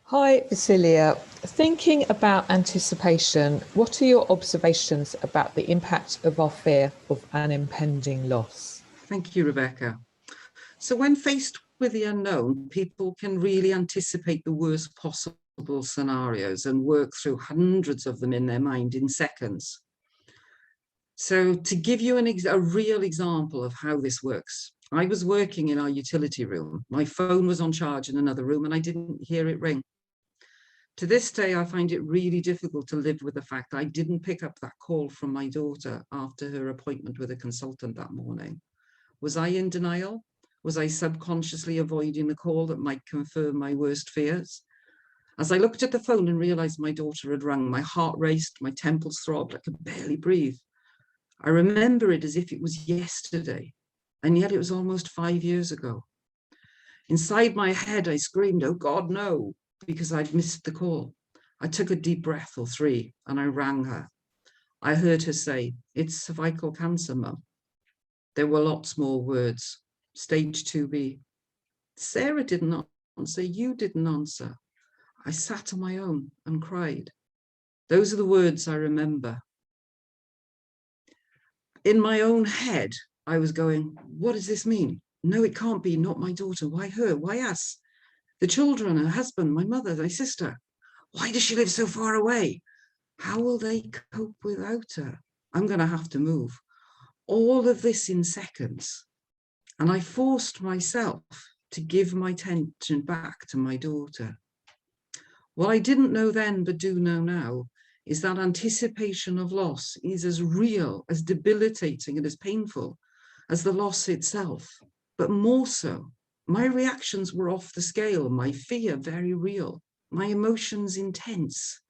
Hi, Vassilia. Thinking about anticipation, what are your observations about the impact of our fear of an impending loss? Thank you, Rebecca. So when faced with the unknown, people can really anticipate the worst possible scenarios and work through hundreds of them in their mind in seconds. So to give you a real example of how this works, I was working in our utility room. My phone was on charge in another room and I didn't hear it ring. To this day, I find it really difficult to live with the fact I didn't pick up that call from my daughter after her appointment with a consultant that morning. Was I in denial? Was I subconsciously avoiding the call that might confirm my worst fears? As I looked at the phone and realized my daughter had rung, my heart raced, my temples throbbed, I could barely breathe. I remember it as if it was yesterday, and yet it was almost 5 years ago. Inside my head, I screamed, "Oh God, no," because I'd missed the call. I took a deep breath or three and I rang her. I heard her say, "It's cervical cancer, Mum." There were lots more words. Stage 2B. Sarah didn't answer. You didn't answer. I sat on my own and cried. Those are the words I remember. In my own head, I was going, what does this mean? No, it can't be. Not my daughter. Why her? Why us? The children, her husband, my mother, my sister. Why does she live so far away? How will they cope without her? I'm going to have to move. All of this in seconds. And I forced myself to give my attention back to my daughter. What I didn't know then, but do know now, is that anticipation of loss is as real, as debilitating, and as painful as the loss itself, but more so. My reactions were off the scale, my fear very real, my emotions intense.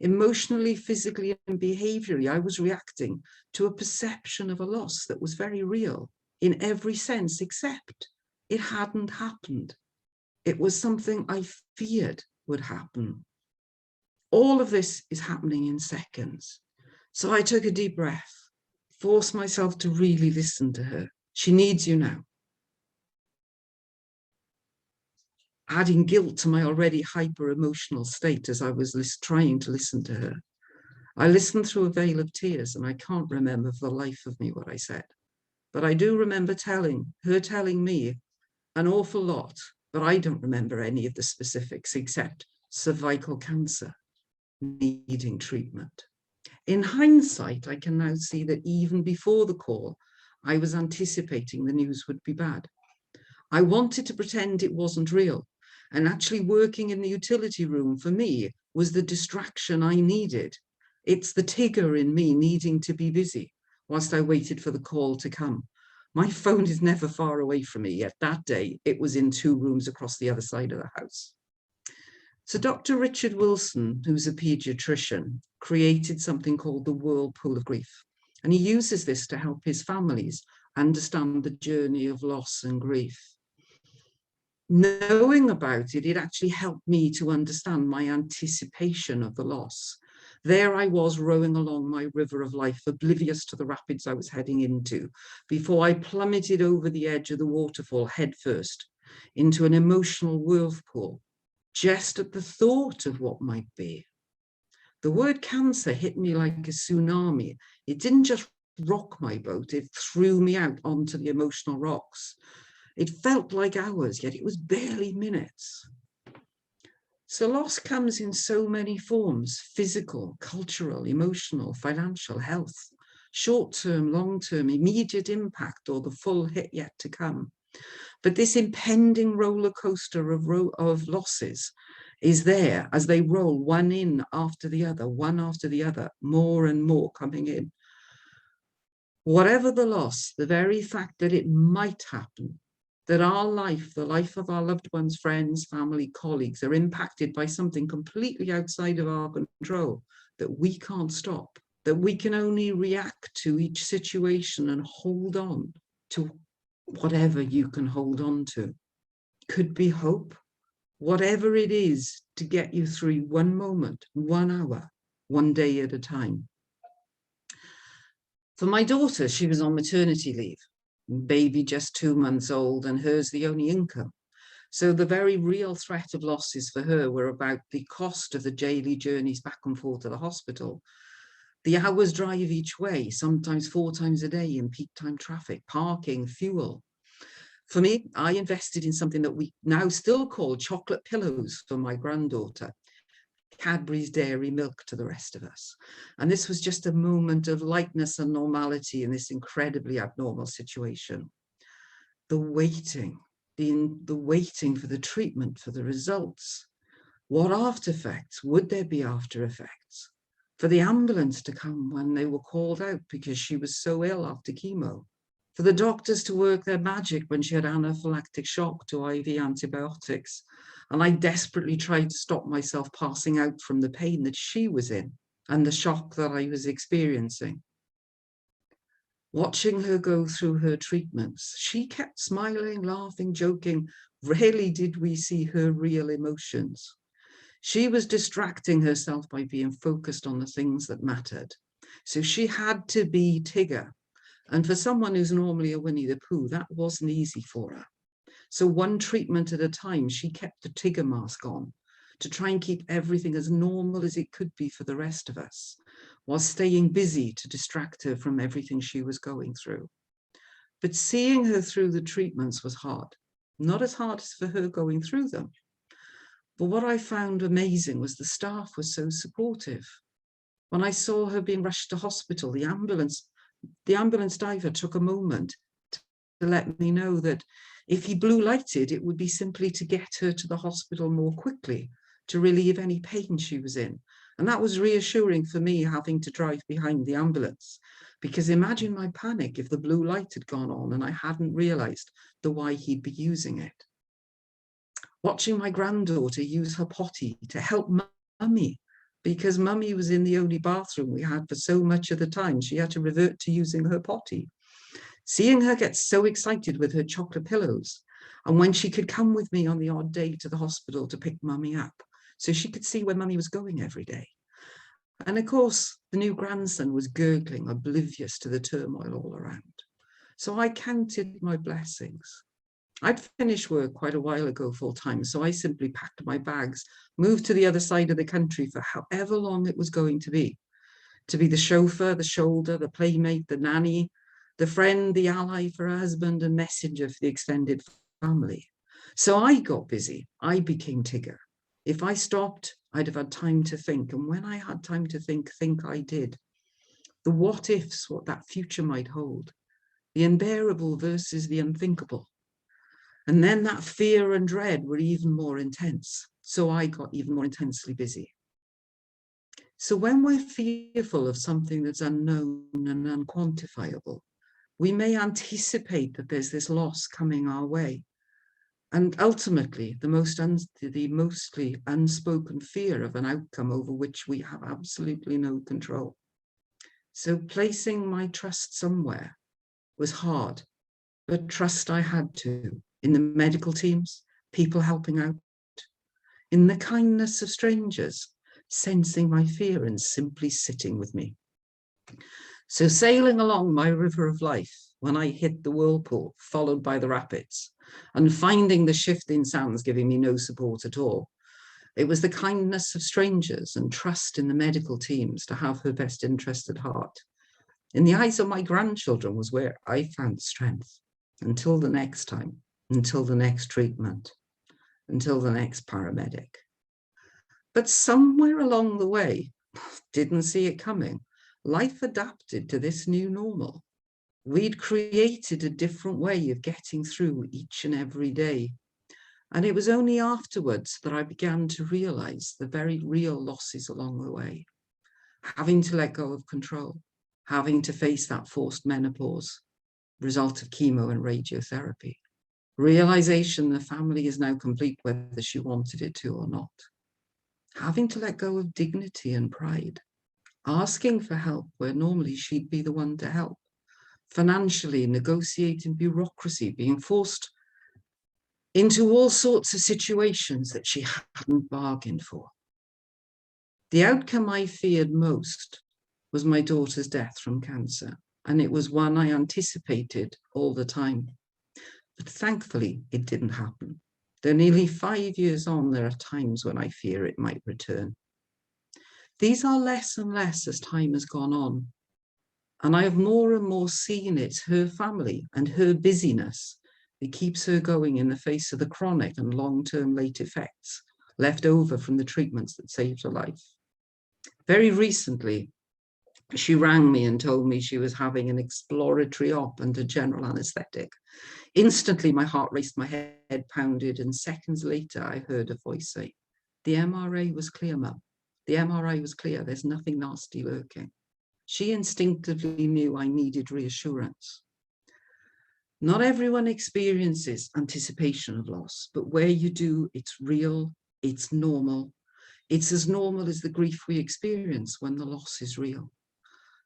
Emotionally, physically, and behaviorally, I was reacting to a perception of a loss that was very real in every sense, except it hadn't happened. It was something I feared would happen. All of this is happening in seconds. So I took a deep breath, forced myself to really listen to her. She needs you now. Adding guilt to my already hyper emotional state as I was trying to listen to her. I listened through a veil of tears and I can't remember for the life of me what I said. But I do remember her telling me an awful lot, but I don't remember any of the specifics except cervical cancer needing treatment. In hindsight, I can now see that even before the call, I was anticipating the news would be bad. I wanted to pretend it wasn't real, and actually working in the utility room for me was the distraction I needed. It's the Tigger in me needing to be busy whilst I waited for the call to come. My phone is never far away from me, yet that day it was in 2 rooms across the other side of the house. So Dr. Richard Wilson, who's a pediatrician, created something called the whirlpool of grief. And he uses this to help his families understand the journey of loss and grief. Knowing about it, it actually helped me to understand my anticipation of the loss. There I was rowing along my river of life, oblivious to the rapids I was heading into, before I plummeted over the edge of the waterfall headfirst into an emotional whirlpool, just at the thought of what might be. The word cancer hit me like a tsunami. It didn't just rock my boat, it threw me out onto the emotional rocks. It felt like hours, yet it was barely minutes. So loss comes in so many forms: physical, cultural, emotional, financial, health, short-term, long-term, immediate impact, or the full hit yet to come. But this impending roller coaster of losses is there as they roll one in after the other, one after the other, more and more coming in. Whatever the loss, the very fact that it might happen, that our life, the life of our loved ones, friends, family, colleagues, are impacted by something completely outside of our control, that we can't stop, that we can only react to each situation and hold on to whatever you can hold on to. Could be hope, whatever it is to get you through one moment, 1 hour, 1 day at a time. For my daughter, she was on maternity leave, baby just 2 months old, and hers the only income. So the very real threat of losses for her were about the cost of the daily journeys back and forth to the hospital, the hours drive each way, sometimes 4 times a day in peak time traffic, parking, fuel. For me, I invested in something that we now still call chocolate pillows for my granddaughter, Cadbury's dairy milk to the rest of us. And this was just a moment of lightness and normality in this incredibly abnormal situation. The waiting for the treatment, for the results. What after effects? Would there be after effects? For the ambulance to come when they were called out because she was so ill after chemo. For the doctors to work their magic when she had anaphylactic shock to IV antibiotics. And I desperately tried to stop myself passing out from the pain that she was in and the shock that I was experiencing. Watching her go through her treatments, she kept smiling, laughing, joking. Rarely did we see her real emotions. She was distracting herself by being focused on the things that mattered. So she had to be Tigger. And for someone who's normally a Winnie the Pooh, that wasn't easy for her. So one treatment at a time, she kept the Tigger mask on to try and keep everything as normal as it could be for the rest of us, while staying busy to distract her from everything she was going through. But seeing her through the treatments was hard, not as hard as for her going through them. But what I found amazing was the staff was so supportive. When I saw her being rushed to hospital, the ambulance driver took a moment to let me know that if he blue lighted, it would be simply to get her to the hospital more quickly, to relieve any pain she was in. And that was reassuring for me, having to drive behind the ambulance, because imagine my panic if the blue light had gone on and I hadn't realized the why he'd be using it. Watching my granddaughter use her potty to help mummy, because mummy was in the only bathroom we had for so much of the time, she had to revert to using her potty. Seeing her get so excited with her chocolate pillows, and when she could come with me on the odd day to the hospital to pick mummy up, so she could see where mummy was going every day. And of course, the new grandson was gurgling, oblivious to the turmoil all around. So I counted my blessings. I'd finished work quite a while ago full time, so I simply packed my bags, moved to the other side of the country for however long it was going to be the chauffeur, the shoulder, the playmate, the nanny, the friend, the ally for her husband, and messenger for the extended family. So I got busy. I became Tigger. If I stopped, I'd have had time to think. And when I had time to think I did. The what ifs, what that future might hold. The unbearable versus the unthinkable. And then that fear and dread were even more intense. So I got even more intensely busy. So when we're fearful of something that's unknown and unquantifiable, we may anticipate that there's this loss coming our way. And ultimately, the mostly unspoken fear of an outcome over which we have absolutely no control. So placing my trust somewhere was hard, but trust I had to, in the medical teams, people helping out, in the kindness of strangers, sensing my fear and simply sitting with me. So sailing along my river of life, when I hit the whirlpool, followed by the rapids, and finding the shifting sands giving me no support at all, it was the kindness of strangers and trust in the medical teams to have her best interest at heart. In the eyes of my grandchildren was where I found strength, until the next time, until the next treatment, until the next paramedic. But somewhere along the way, didn't see it coming, life adapted to this new normal. We'd created a different way of getting through each and every day. And it was only afterwards that I began to realize the very real losses along the way. Having to let go of control, having to face that forced menopause, result of chemo and radiotherapy. Realization the family is now complete whether she wanted it to or not. Having to let go of dignity and pride. Asking for help where normally she'd be the one to help. Financially, negotiating bureaucracy, being forced into all sorts of situations that she hadn't bargained for. The outcome I feared most was my daughter's death from cancer, and it was one I anticipated all the time. But thankfully, it didn't happen. Though nearly 5 years on, there are times when I fear it might return. These are less and less as time has gone on. And I have more and more seen it's her family and her busyness that keeps her going in the face of the chronic and long-term late effects left over from the treatments that saved her life. Very recently, she rang me and told me she was having an exploratory op under general anaesthetic. Instantly, my heart raced, my head pounded, and seconds later, I heard a voice say, "The MRI was clear, Mum. The MRI was clear. There's nothing nasty lurking." She instinctively knew I needed reassurance. Not everyone experiences anticipation of loss, but where you do, it's real, it's normal. It's as normal as the grief we experience when the loss is real.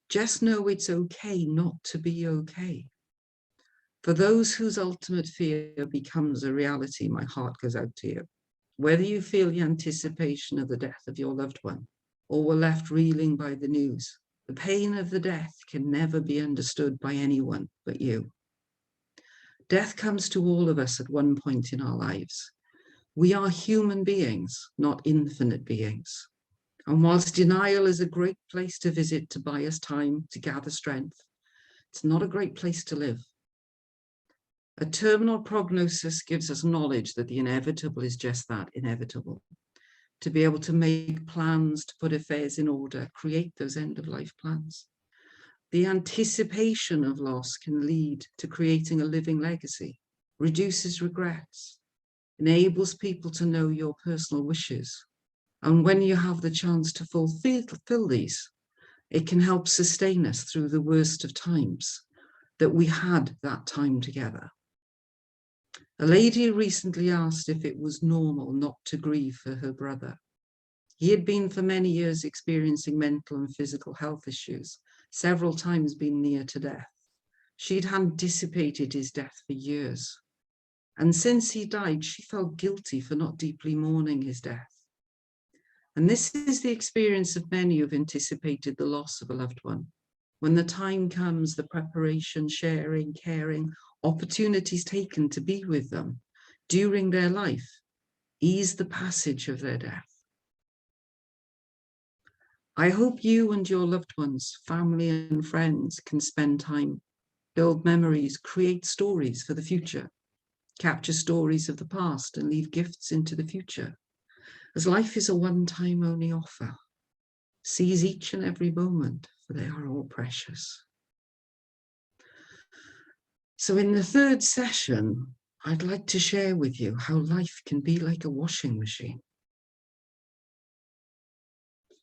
Just know it's okay not to be okay. For those whose ultimate fear becomes a reality, my heart goes out to you. Whether you feel the anticipation of the death of your loved one or were left reeling by the news, the pain of the death can never be understood by anyone but you. Death comes to all of us at one point in our lives. We are human beings, not infinite beings. And whilst denial is a great place to visit to buy us time to gather strength, it's not a great place to live. A terminal prognosis gives us knowledge that the inevitable is just that, inevitable. To be able to make plans, to put affairs in order, create those end-of-life plans. The anticipation of loss can lead to creating a living legacy, reduces regrets, enables people to know your personal wishes. And when you have the chance to fulfill these, it can help sustain us through the worst of times, that we had that time together. A lady recently asked if it was normal not to grieve for her brother. He had been for many years experiencing mental and physical health issues, several times been near to death. She'd anticipated his death for years. And since he died, she felt guilty for not deeply mourning his death. And this is the experience of many who've anticipated the loss of a loved one. When the time comes, the preparation, sharing, caring, opportunities taken to be with them during their life, ease the passage of their death. I hope you and your loved ones, family and friends can spend time, build memories, create stories for the future, capture stories of the past and leave gifts into the future. As life is a one-time only offer, seize each and every moment, for they are all precious. So in the third session, I'd like to share with you how life can be like a washing machine.